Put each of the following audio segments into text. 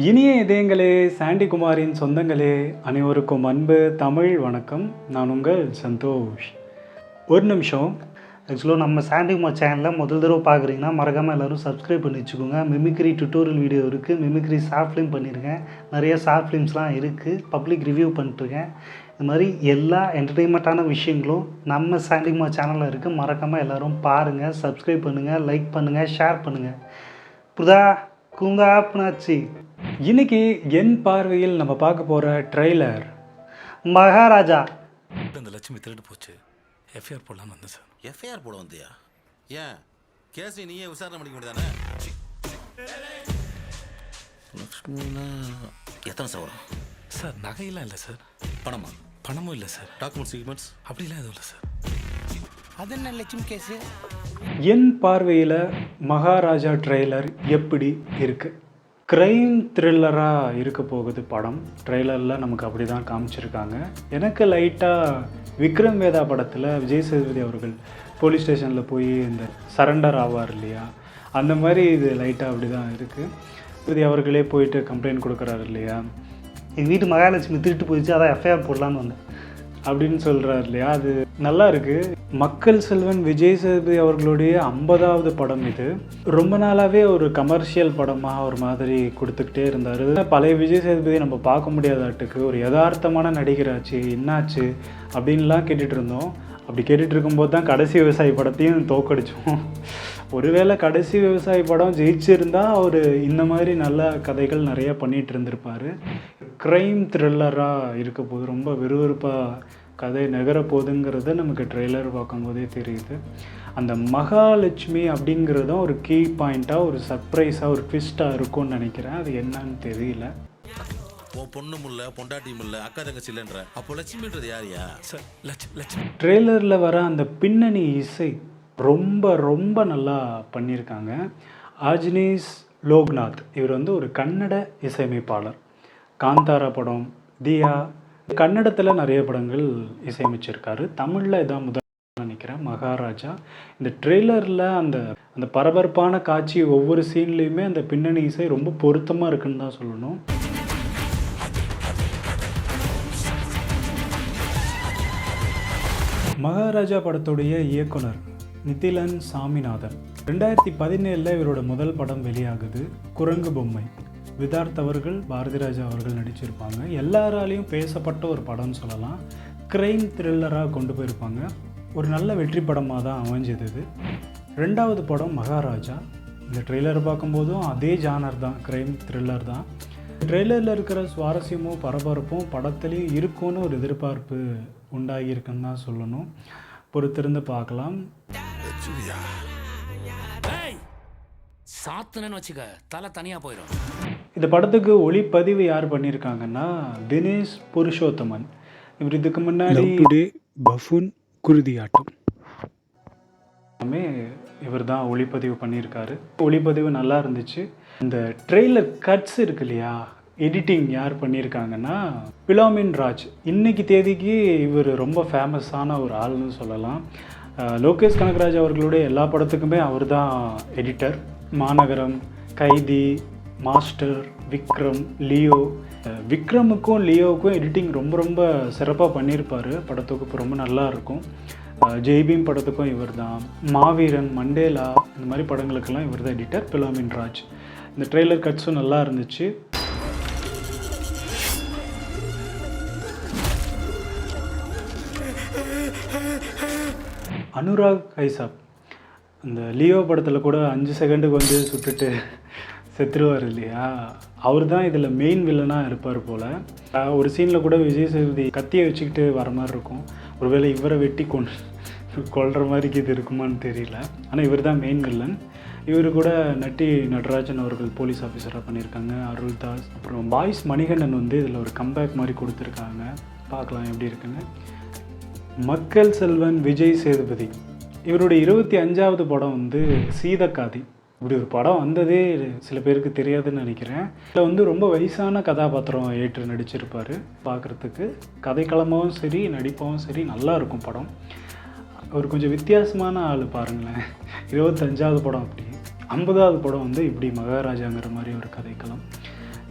இனிய இதயங்களே, சாண்டி குமாரின் சொந்தங்களே, அனைவருக்கும் அன்பு தமிழ் வணக்கம். நான் உங்கள் சந்தோஷ். ஒரு நிமிஷம். ஆக்சுவலாக நம்ம சாண்டி குமார் சேனலில் முதல் தடவை பார்க்குறீங்கன்னா மறக்காமல் எல்லோரும் சப்ஸ்கிரைப் பண்ணி வச்சுக்கோங்க. மிமிக்ரி டுட்டோரியல் வீடியோ இருக்குது, மிமிக்ரி ஷார்ட் ஃபிலிம் பண்ணியிருக்கேன், நிறைய ஷார்ட் ஃபிலிம்ஸ்லாம் இருக்குது, பப்ளிக் ரிவ்யூ பண்ணிட்டுருக்கேன். இது மாதிரி எல்லா என்டர்டெயின்மெண்ட்டான விஷயங்களும் நம்ம சாண்டி குமார் சேனலில் இருக்குது. மறக்காமல் எல்லோரும் பாருங்கள், சப்ஸ்கிரைப் பண்ணுங்கள், லைக் பண்ணுங்கள், ஷேர் பண்ணுங்கள். புதா குந்தாப்னாச்சு. இன்னைக்கு என் பார்வையில் நம்ம பார்க்க போகிற ட்ரெய்லர் மகாராஜா. இந்த லட்சுமி திருட்டு போச்சு, எஃப்ஐஆர் போடலான்னு வந்தேன் சார். எஃப்ஐஆர் போட வந்தியா? ஏன் கேஸ் நீயே விசாரணை பண்ணிக்க முடியாதானே? லக்ஷ்மினா எத்தனை சவரம் சார்? நகையெல்லாம் இல்லை சார். பணமா? பணமும் இல்லை சார். டாக்குமெண்ட்ஸ் அப்படிலாம் எதுவும் இல்லை சார். அது என்ன லட்சுமி கேஸு? என் பார்வையில் மகாராஜா ட்ரெய்லர் எப்படி இருக்குது? க்ரைம் த்ரில்லராக இருக்க போகுது படம். ட்ரெய்லரில் நமக்கு அப்படி தான் காமிச்சிருக்காங்க. எனக்கு லைட்டாக விக்ரம் வேதா படத்தில் விஜய் சேதுபதி அவர்கள் போலீஸ் ஸ்டேஷனில் போய் இந்த சரண்டர் ஆவார் இல்லையா, அந்த மாதிரி இது லைட்டாக அப்படி தான் இருக்குது. சேதுபதி அவர்களே போயிட்டு கம்ப்ளைண்ட் கொடுக்குறாரு இல்லையா, எங்கள் வீட்டு மகாலட்சுமி திருட்டு போயிடுச்சு, அதான் எஃப்ஐஆர் போடலான்னு வந்தேன் அப்படின்னு சொல்கிறார் இல்லையா. அது நல்லா இருக்குது. மக்கள் செல்வன் விஜய் சேதுபதி அவர்களுடைய 50வது படம் இது. ரொம்ப நாளாகவே ஒரு கமர்ஷியல் படமாக ஒரு மாதிரி கொடுத்துக்கிட்டே இருந்தார். பழைய விஜய் சேதுபதி நம்ம பார்க்க முடியாதாட்டுக்கு ஒரு யதார்த்தமான நடிகராச்சு, என்னாச்சு அப்படின்லாம் கேட்டுட்டு இருந்தோம். அப்படி கேட்டுட்டு இருக்கும்போது தான் கடைசி விவசாயி படத்தையும் தோக்கடிச்சோம். ஒருவேளை கடைசி விவசாயி படம் ஜெயிச்சிருந்தால் அவர் இந்த மாதிரி நல்ல கதைகள் நிறையா பண்ணிகிட்டு இருந்திருப்பார். க்ரைம் த்ரில்லராக இருக்க போது, ரொம்ப விறுவிறுப்பாக கதை நகரப்போகுதுங்கிறத நமக்கு ட்ரெய்லர் பார்க்கும்போதே தெரியுது. அந்த மகாலட்சுமி அப்படிங்கிறதும் ஒரு கீ பாயிண்ட்டாக, ஒரு சர்ப்ரைஸாக, ஒரு ட்விஸ்ட்டாக இருக்கும்னு நினைக்கிறேன். அது என்னன்னு தெரியல. உன் பொண்ணும் இல்லை, பொண்டாட்டியும் இல்லை, அக்கா தங்கச்சி இல்லைன்ற, அப்போ லட்சுமின்றது யாரியா? சார் லட்சுமி ட்ரெய்லரில் வர அந்த பின்னணி இசை ரொம்ப ரொம்ப நல்லா பண்ணியிருக்காங்க. ஆஜ்னேஷ் லோக்நாத் இவர் வந்து ஒரு கன்னட இசையமைப்பாளர். காந்தாரா படம், தியா, கன்னடத்தில் நிறைய படங்கள் இசையமைச்சிருக்காரு. தமிழில் இதான் முதல் நினைக்கிறேன் மகாராஜா. இந்த ட்ரெய்லரில் அந்த அந்த பரபரப்பான காட்சி ஒவ்வொரு சீன்லேயுமே அந்த பின்னணி இசை ரொம்ப பொருத்தமாக இருக்குன்னு தான் சொல்லணும். மகாராஜா படத்துடைய இயக்குனர் நிதிலன் சாமிநாதன். 2017 இவரோட முதல் படம் வெளியாகுது, குரங்கு பொம்மை. விதார்த் அவர்கள், பாரதிராஜா அவர்கள் நடிச்சிருப்பாங்க. எல்லாராலையும் பேசப்பட்ட ஒரு படம்னு சொல்லலாம். க்ரைம் த்ரில்லராக கொண்டு போயிருப்பாங்க. ஒரு நல்ல வெற்றி படமாக தான் அமைஞ்சது இது. 2வது படம் மகாராஜா. இந்த ட்ரெய்லரை பார்க்கும்போதும் அதே ஜானர் தான், க்ரைம் த்ரில்லர் தான். ட்ரெய்லரில் இருக்கிற சுவாரஸ்யமும் பரபரப்பும் படத்துலேயும் இருக்கும்னு ஒரு எதிர்பார்ப்பு உண்டாகியிருக்குன்னு தான் சொல்லணும். பொறுத்திருந்து பார்க்கலாம். சாத்துனன்னு வச்சுக்க, தலை தனியாக போயிடும். இந்த படத்துக்கு ஒளிப்பதிவு யார் பண்ணியிருக்காங்கன்னா தினேஷ் புருஷோத்தமன். இவர் இதுக்கு முன்னாடி பஃபூன், குருதியாட்டம் எல்லாமே இவர் தான் ஒளிப்பதிவு பண்ணியிருக்காரு. ஒளிப்பதிவு நல்லா இருந்துச்சு. இந்த ட்ரெய்லர் கட்ஸ் இருக்கு இல்லையா, எடிட்டிங் யார் பண்ணியிருக்காங்கன்னா பிலோமின் ராஜ். இன்னைக்கு தேதிக்கு இவர் ரொம்ப ஃபேமஸான ஒரு ஆள்னு சொல்லலாம். லோகேஷ் கனகராஜ் அவர்களுடைய எல்லா படத்துக்குமே அவர் தான் எடிட்டர். மாநகரம், கைதி, மாஸ்டர், விக்ரம், லியோ. விக்ரமுக்கும் லியோவுக்கும் எடிட்டிங் ரொம்ப ரொம்ப சிறப்பாக பண்ணியிருப்பார். படத்துக்கு இப்போ ரொம்ப நல்லா இருக்கும். ஜெய்பீம் படத்துக்கும் இவர் தான். மாவீரன், மண்டேலா, இந்த மாதிரி படங்களுக்கெல்லாம் இவர் தான் எடிட்டர், பிலோமின் ராஜ். இந்த ட்ரெய்லர் கட்ஸும் நல்லா இருந்துச்சு. அனுராக் ஹைசாப் அந்த லியோ படத்தில் கூட 5 செகண்டுக்கு வந்து சுட்டுட்டு செத்துருவார் இல்லையா, அவர் தான் இதில் மெயின் வில்லனாக இருப்பார் போல். ஒரு சீனில் கூட விஜய் சேதுபதி கத்தியை வச்சுக்கிட்டு வர மாதிரி இருக்கும். ஒருவேளை இவரை வெட்டி கொள்கிற மாதிரிக்கு இது இருக்குமான்னு தெரியல. ஆனால் இவர் தான் மெயின் வில்லன். இவர் கூட நட்டி நடராஜன் அவர்கள் போலீஸ் ஆஃபீஸராக பண்ணியிருக்காங்க. அருள்தாஸ், அப்புறம் பாய்ஸ் மணிகண்டன் வந்து இதில் ஒரு கம்பேக் மாதிரி கொடுத்துருக்காங்க. பார்க்கலாம் எப்படி இருக்குன்னு. மக்கள் செல்வன் விஜய் சேதுபதி இவருடைய 25வது படம் வந்து சீதக்காதி. இப்படி ஒரு படம் வந்ததே சில பேருக்கு தெரியாதுன்னு நினைக்கிறேன். இதில் வந்து ரொம்ப வயசான கதாபாத்திரம் ஏற்று நடிச்சிருப்பார். பார்க்குறதுக்கு கதைக்களமாகவும் சரி நடிப்பாகவும் சரி நல்லா இருக்கும் படம். அவர் கொஞ்சம் வித்தியாசமான ஆள் பாருங்களேன். 25வது படம் அப்படி, 50வது படம் வந்து இப்படி மகாராஜாங்கிற மாதிரி ஒரு கதைக்களம்.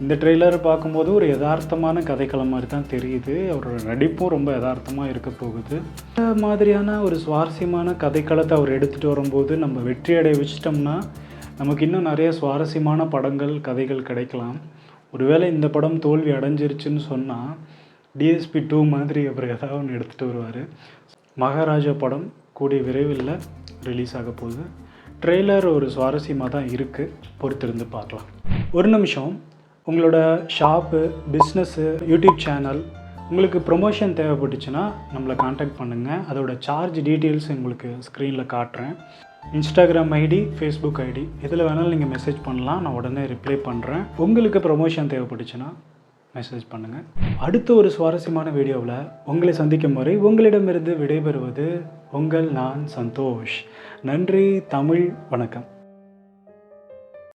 இந்த ட்ரெய்லர் பார்க்கும்போது ஒரு யதார்த்தமான கதைக்களம் மாதிரி தான் தெரியுது. அவரோட நடிப்பும் ரொம்ப யதார்த்தமாக இருக்க போகுது. இந்த மாதிரியான ஒரு சுவாரஸ்யமான கதைக்களத்தை அவர் எடுத்துகிட்டு வரும்போது நம்ம வெற்றி அடைய வச்சிட்டோம்னா நமக்கு இன்னும் நிறைய சுவாரஸ்யமான படங்கள், கதைகள் கிடைக்கலாம். ஒருவேளை இந்த படம் தோல்வி அடைஞ்சிருச்சுன்னு சொன்னால் டிஎஸ்பி 2 மாதிரி அப்புறம் ஏதாவது ஒன்று எடுத்துகிட்டு வருவார். மகாராஜா படம் கூடிய விரைவில் ரிலீஸ் ஆக போகுது. ட்ரெய்லர் ஒரு சுவாரஸ்யமாக தான் இருக்குது, பொறுத்திருந்து பார்க்கலாம். ஒரு நிமிஷம், உங்களோட ஷாப்பு, பிஸ்னஸ்ஸு, யூடியூப் சேனல் உங்களுக்கு ப்ரொமோஷன் தேவைப்பட்டுச்சுன்னா நம்மளை காண்டாக்ட் பண்ணுங்கள். அதோட சார்ஜ் டீட்டெயில்ஸ் உங்களுக்கு ஸ்க்ரீனில் காட்டுறேன். இன்ஸ்டாகிராம் ஐடி, ஃபேஸ்புக் ஐடி எதில் வேணாலும் நீங்கள் மெசேஜ் பண்ணலாம், நான் உடனே ரிப்ளை பண்ணுறேன். உங்களுக்கு ப்ரொமோஷன் தேவைப்பட்டுச்சுன்னா மெசேஜ் பண்ணுங்கள். அடுத்த ஒரு சுவாரஸ்யமான வீடியோவில் உங்களை சந்திக்கும் வரை உங்களிடமிருந்து விடைபெறுவது உங்கள் நான் சந்தோஷ். நன்றி. தமிழ் வணக்கம்.